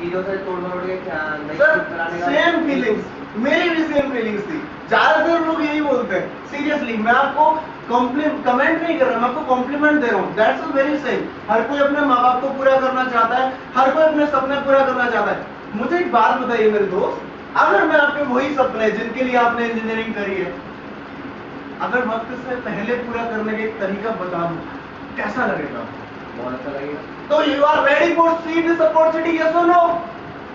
Hero से तोड़ मरोड़ के क्या नहीं सर कराने का सेम फीलिंग्स, मेरी भी सेम फीलिंग्स थी। ज्यादातर लोग यही बोलते हैं। सीरियसली मैं आपको कमेंट नहीं कर रहा, मैं आपको कॉम्प्लीमेंट दे रहा हूँ। That's very same. हर कोई अपने माँ बाप को पूरा करना चाहता है, हर कोई अपने सपने पूरा करना चाहता है। मुझे एक बात बताइए मेरे दोस्त, अगर मैं आपके वही सपने जिनके लिए आपने इंजीनियरिंग करी है, अगर वक्त से पहले पूरा करने का एक तरीका बता दूं, कैसा लगेगा? बहुत अच्छा लगेगा। तो you are ready for see this opportunity, yes और no?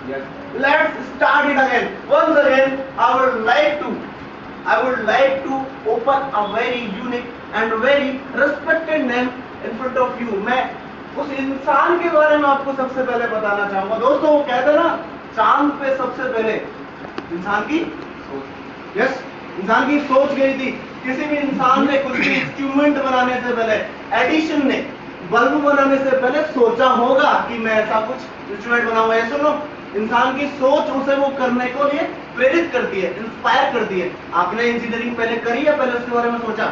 Yes. Let's start it again. Once again, I would like to open a very unique and very respected name in front of you. मैं उस इंसान के बारे में आपको सबसे पहले बताना चाहूंगा। दोस्तों वो कहते हैं ना, चांद पे सबसे पहले इंसान की यस इंसान की सोच गई थी। किसी भी इंसान ने कुछ भी इंस्ट्रूमेंट बनाने से पहले, एडिशन ने बल्ब बनाने से पहले सोचा होगा कि मैं ऐसा कुछ इंस्ट्रूमेंट बनाऊंगा। ये सुनो, इंसान की सोच उसे वो करने को लिए प्रेरित करती है, इंस्पायर करती है। आपने इंजीनियरिंग पहले करी है, पहले उसके बारे में सोचा?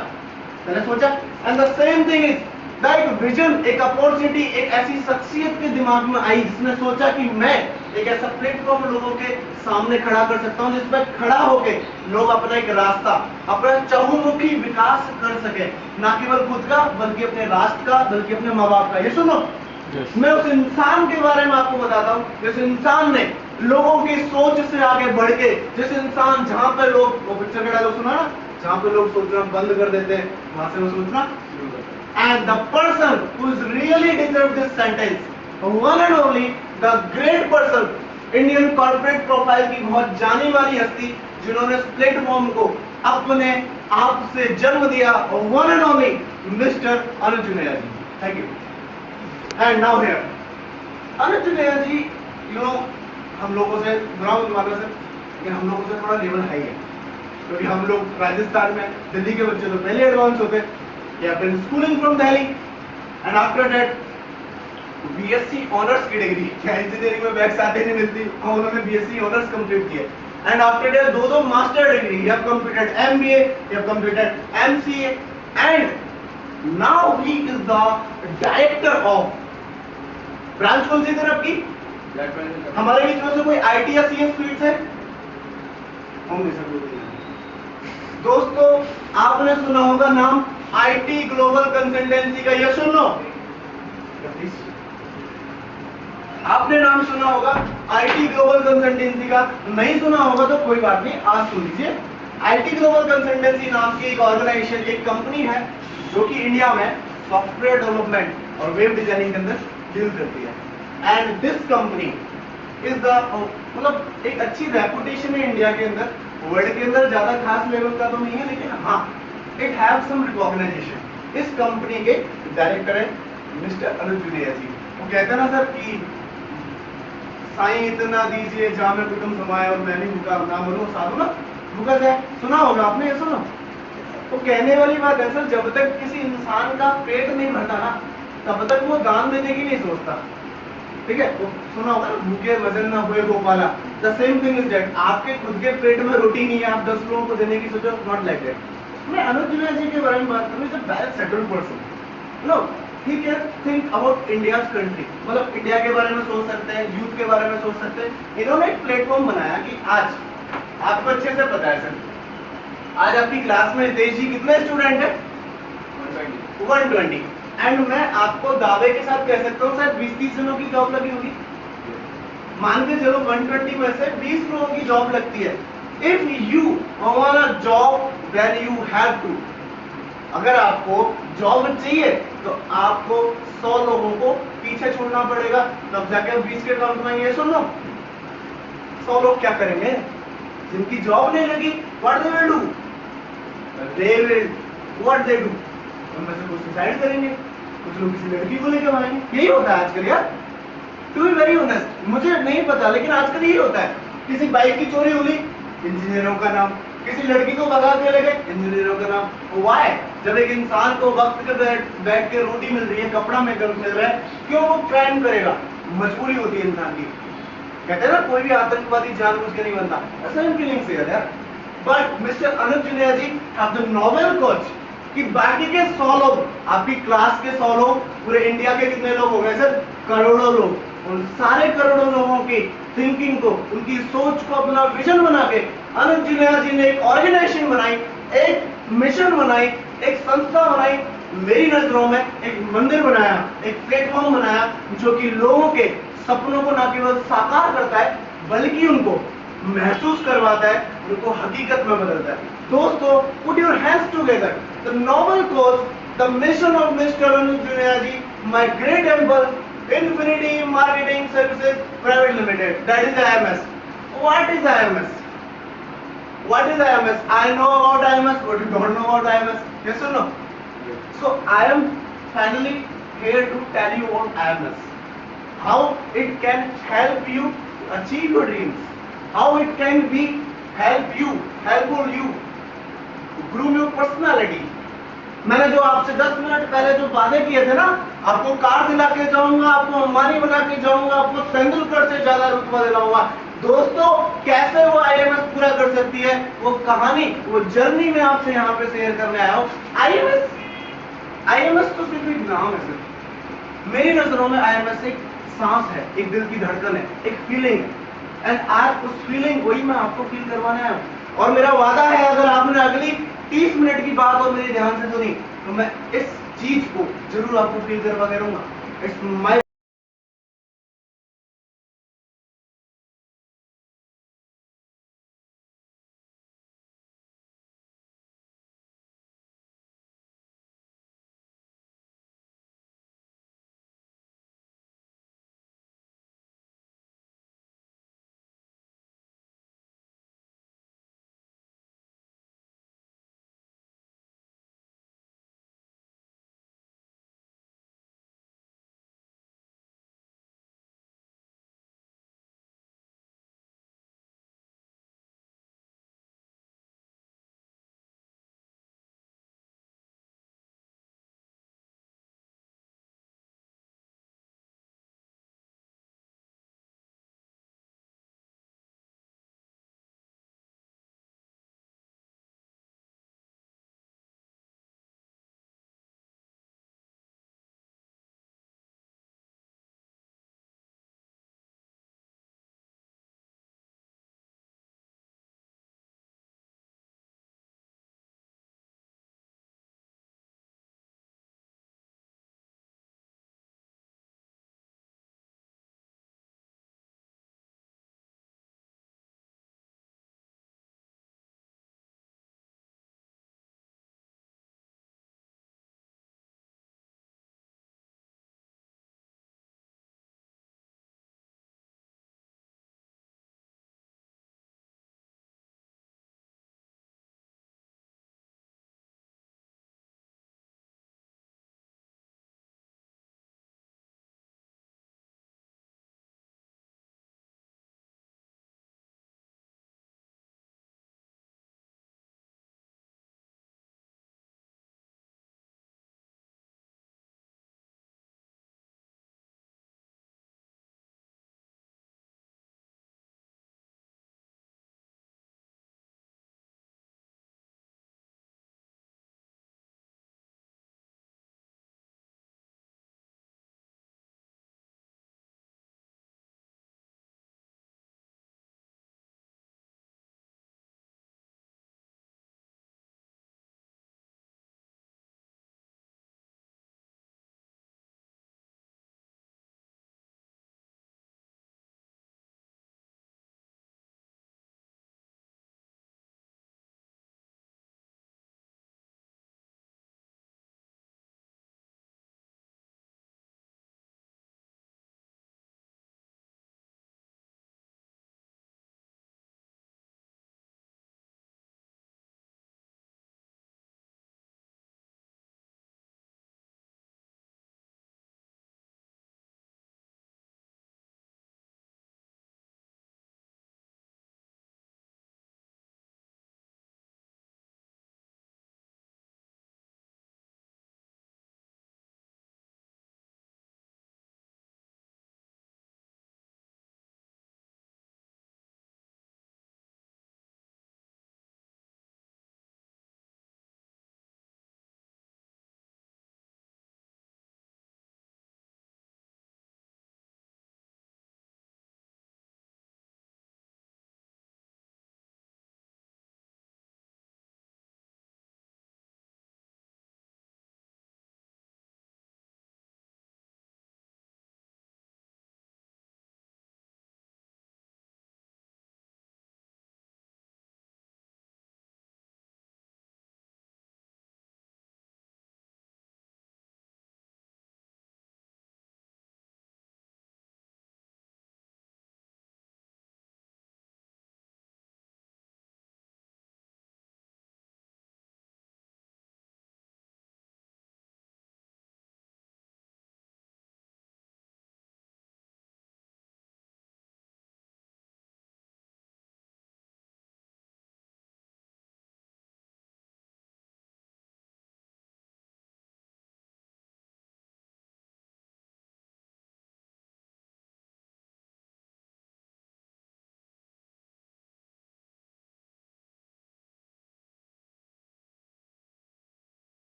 पहले सोचा। And the same thing is that vision, एक अपॉर्चुनिटी, एक ऐसी शख्सियत के दिमाग में आई जिसने सोचा कि मैं एक ऐसा प्लेटफॉर्म लोगों के सामने खड़ा कर सकता हूं जिस पर खड़ा होके लोग अपना एक रास्ता, अपना चहुमुखी विकास कर सके, ना केवल खुद का बल्कि अपने राष्ट्र का, बल्कि अपने माँ बाप का। ये सुनो, मैं उस इंसान के बारे में आपको बताता हूँ जिस इंसान ने लोगों की सोच से आगे बढ़ के, जिस इंसान जहां पे लोग, वो पिक्चर का डायलॉग सुना ना, जहां पे लोग सोचना बंद कर देते हैं वहां से वो सोचना। And the person who is really deserve this sentence, one and only the great person, Indian corporate profile की बहुत जानी वाली हस्ती जिन्होंने इस प्लेटफॉर्म को अपने आप से जन्म दिया, one and only mister Anuj Juneja ji. Thank you. And now here, Anuj Juneja ji, you know, हम लोगों से बुरा मत मानो सर, लेकिन हम लोगों से थोड़ा लेवल हाई है, क्योंकि हम लोग राजस्थान में, दिल्ली के बच्चे तो पहले एडवांस होते हैं। या फिर schooling from Delhi and after that BSc honours की डिग्री, क्या इंजीनियरिंग में बैक्स आते नहीं मिलती, हाँ उन्होंने बीएससी ऑनर्स कंप्लीट किया। एंड आफ्टर दैट दो master degree, you have completed MBA, you have completed MCA, and now he is the director of branch. कौन सी तरफ की? हमारे बीच में से कोई आईटी या सीएस फील्ड से होंगे सर? दोस्तों आपने सुना होगा नाम आईटी ग्लोबल कंसल्टेंसी का, या सुनो, आपने नाम सुना होगा आईटी ग्लोबल कंसल्टेंसी का? नहीं सुना होगा तो कोई बात नहीं, आज सुन लीजिए। आईटी ग्लोबल कंसल्टेंसी नाम की एक ऑर्गेनाइजेशन, एक कंपनी है जो कि इंडिया में सॉफ्टवेयर डेवलपमेंट और वेब डिजाइनिंग के अंदर डील करती है। And this company is the, मतलब एक अच्छी रेपुटेशन है इंडिया के अंदर, वर्ल्ड के अंदर ज्यादा खास लेवल का तो नहीं है, लेकिन हाँ इट हैव सम रिकॉग्नाइजेशन। इस कंपनी के डायरेक्टर है मिस्टर अनुज जुनेजा जी। वो कहते हैं ना सर कि साईं इतना दीजिए जहां में कुटुंब समाए और मैं भी भूखा ना मरूं, साधु ना भूखा जाए। सुना होगा आपने, ये सुनो। तो कहने वाली बात है सर, जब तक किसी इंसान का पेट नहीं भरता ना, तब तक वो दान देने की नहीं सोचता। ठीक है, तो सुना होगा ना, भूखे वजन ना हुए Gopala. The same thing is that, आपके खुद के पेट में रोटी नहीं है, आप 10 लोगों को देने की सोचो, नॉट लाइक दैट। मैं अनुज जुनेजा जी के बारे में बात करूं, is a well settled person. No, he can think about India's country, मतलब इंडिया के बारे में सोच सकते हैं, यूथ के बारे में सोच सकते हैं। इन्होंने एक प्लेटफॉर्म बनाया कि आज आपको अच्छे से पता है सर, आज आपकी क्लास में हितेश जी कितने स्टूडेंट है? 120। एंड मैं आपको दावे के साथ कह सकता हूँ शायद 20-30 जनों की जॉब लगी होगी। मान के चलो 120 में से 20 लोगों की जॉब लगती है। If you want a job then you have to, अगर आपको जॉब चाहिए तो आपको 100 लोगों को पीछे छोड़ना पड़ेगा, तब जाके 20 के काउंट में। ये सुन लो, 100 लोग क्या करेंगे जिनकी जॉब नहीं लगी? What they will do? They will what they do, उनमें से कुछ सुसाइड करेंगे, कुछ लोग किसी लड़की को लेकर भागेंगे। यही होता है आजकल यार, टू बी वेरी ऑनेस्ट। मुझे नहीं पता लेकिन आजकल यही होता है। किसी बाइक की चोरी हुई, इंजीनियरों का नाम, किसी लड़की को भगा के ले गए, इंजीनियरों का नाम। व्हाई? जब एक इंसान को वक्त के बैठ के रोटी मिल रही है, कपड़ा मिल रहा है, क्यों वो क्राइम करेगा? मजबूरी होती है इंसान की। कहते हैं ना, कोई भी आतंकवादी जानबूझ के नहीं बनता, ऐसा फीलिंग से यार। But mister Anuj Juneja ji have the noble cause कि बाकी के 100 लोग, आपकी क्लास के 100 लोग, पूरे इंडिया के कितने लोग हो गए सर? करोड़ों लोग। उन सारे करोड़ों लोगों की थिंकिंग को, उनकी सोच को अपना विजन बना के अनुज जुनेजा जी ने एक ऑर्गेनाइजेशन बनाई, एक मिशन बनाई, एक संस्था बनाई, मेरी नजरों में एक मंदिर बनाया, एक प्लेटफॉर्म बनाया जो कि लोगों के सपनों को न केवल साकार करता है बल्कि उनको महसूस करवाता है, उनको हकीकत में बदलता है। दोस्तों, put your hands together, the noble cause, the mission of mister Anuj Juneja ji, my great ample, Infinity Marketing Services Private Limited, that is IMS. What is IMS? What is IMS? I know about IMS, but you don't know about IMS. Yes or no? So I am finally here to tell you about IMS. How it can help you achieve your dreams. How it can be helpful you to groom your personality. मैंने जो आपसे 10 minute पहले जो वादे किए थे ना, आपको कार दिला के जाऊंगा, आपको अंबानी बना के जाऊंगा, आपको तेंदुलकर से ज्यादा रुतबा दिलाऊंगा। दोस्तों, कैसे वो आईएमएस पूरा कर सकती है, वो कहानी, वो जर्नी में आपसे यहाँ पे शेयर करने आया हूँ। आईएमएस तो सिर्फ एक नाम है। सिर्फ मेरी नजरों में आईएमएस एक सांस है, एक दिल की धड़कन है, एक फीलिंग है। एंड आज उस फीलिंग वही मैं आपको फील करवाने आया हूँ। और मेरा वादा है, अगर आपने अगली 30 मिनट की बात और मेरे ध्यान से सुनी तो मैं इस चीज को जरूर आपको फील करवा के रहूंगा। It's my